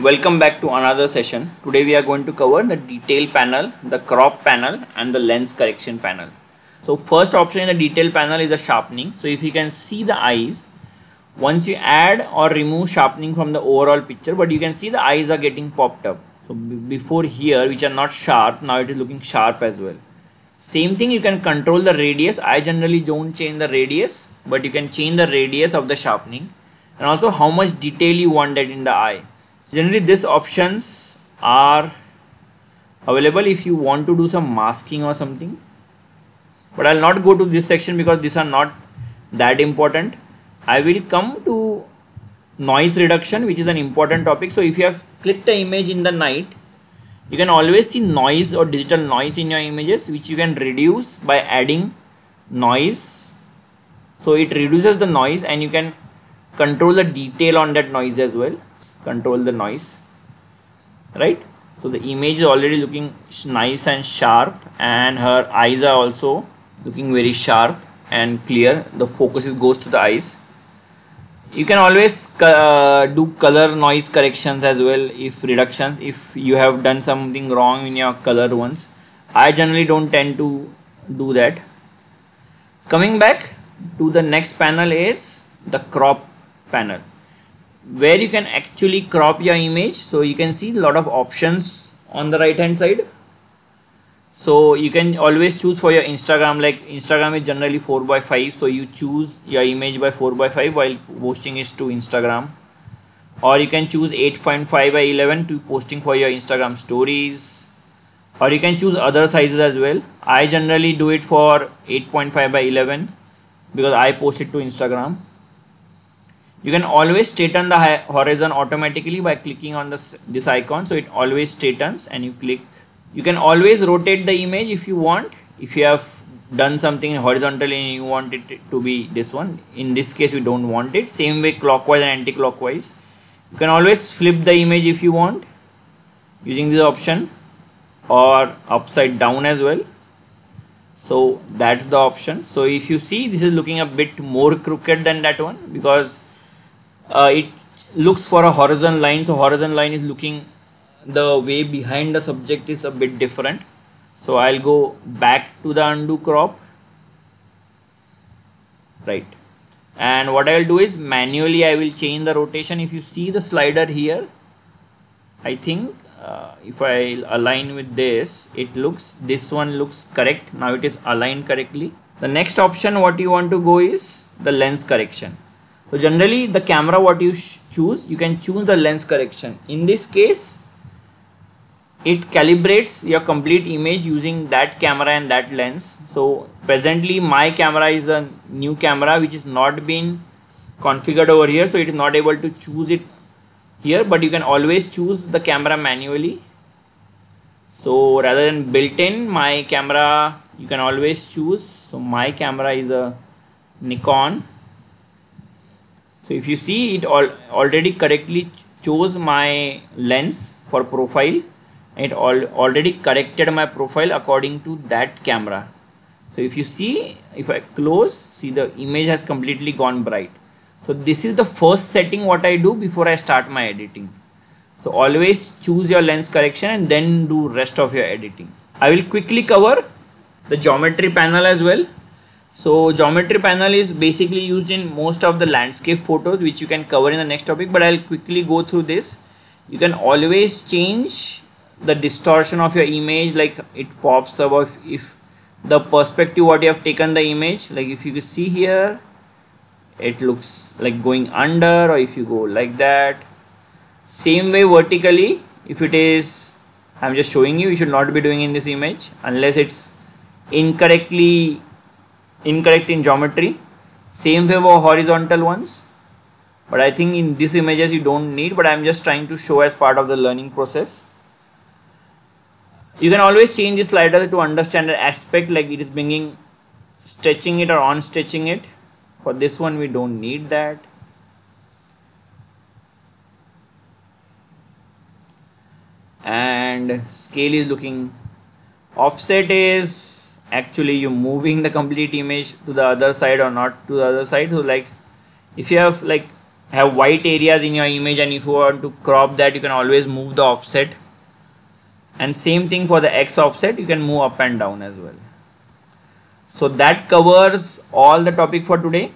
Welcome back to another session. Today we are going to cover the detail panel, the crop panel and the lens correction panel. So first option in the detail panel is the sharpening. So if you can see the eyes, once you add or remove sharpening from the overall picture, but you can see the eyes are getting popped up. So before here which are not sharp, now it is looking sharp as well. Same thing, you can control the radius. I generally don't change the radius, but you can change the radius of the sharpening and also how much detail you want that in the eye. So generally these options are available if you want to do some masking or something, but I'll not go to this section because these are not that important. I will come to noise reduction, which is an important topic. So if you have clicked the image in the night, you can always see noise or digital noise in your images, which you can reduce by adding noise. So it reduces the noise and you can control the detail on that noise as well. Control the noise, right? So the image is already looking nice and sharp, and her eyes are also looking very sharp and clear. The focus goes to the eyes. You can always do color noise corrections as well, if reductions, if you have done something wrong in your color ones. I generally don't tend to do that. Coming back to the next panel is the crop panel, where you can actually crop your image. So you can see a lot of options on the right hand side. So you can always choose for your Instagram, like Instagram is generally 4:5, so you choose your image by 4:5 while posting it to Instagram, or you can choose 8.5:11 to posting for your Instagram stories, or you can choose other sizes as well. I generally do it for 8.5:11 because I post it to Instagram. You can always straighten the horizon automatically by clicking on this icon, so it always straightens and you click. You can always rotate the image if you want. If you have done something horizontally and you want it to be this one, in this case we don't want it. Same way clockwise and anti-clockwise. You can always flip the image if you want using this option, or upside down as well. So that's the option. So if you see, this is looking a bit more crooked than that one because it looks for a horizon line. So horizon line is looking the way behind the subject is a bit different. So I'll go back to the undo crop, right? And what I'll do is manually I will change the rotation. If you see the slider here, I think if I align with this, this one looks correct. Now it is aligned correctly. The next option what you want to go is the lens correction. So generally the camera what you choose, you can choose the lens correction. In this case, it calibrates your complete image using that camera and that lens. So presently my camera is a new camera which is not been configured over here, so it is not able to choose it here, but you can always choose the camera manually. So rather than built-in, my camera you can always choose. So my camera is a Nikon. So if you see, it already correctly chose my lens for profile. It already corrected my profile according to that camera. So if you see, if I close, see the image has completely gone bright. So this is the first setting what I do before I start my editing. So always choose your lens correction and then do rest of your editing. I will quickly cover the geometry panel as well. So geometry panel is basically used in most of the landscape photos, which you can cover in the next topic, but I'll quickly go through this. You can always change the distortion of your image, like it pops up if the perspective what you have taken the image, like if you see here, it looks like going under, or if you go like that. Same way vertically, if it is, I'm just showing you, you should not be doing in this image unless it's incorrect in geometry. Same way for horizontal ones, but I think in these images you don't need, but I'm just trying to show as part of the learning process. You can always change the slider to understand the aspect, like it is bringing, stretching it or on stretching it. For this one we don't need that. And scale is looking, offset is actually you moving the complete image to the other side or not to the other side. So like if you have like have white areas in your image, and if you want to crop that, you can always move the offset. And same thing for the X offset, you can move up and down as well. So that covers all the topic for today.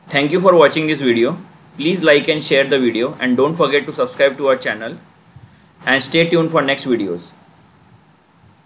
Thank you for watching this video. Please like and share the video, and don't forget to subscribe to our channel, and stay tuned for next videos.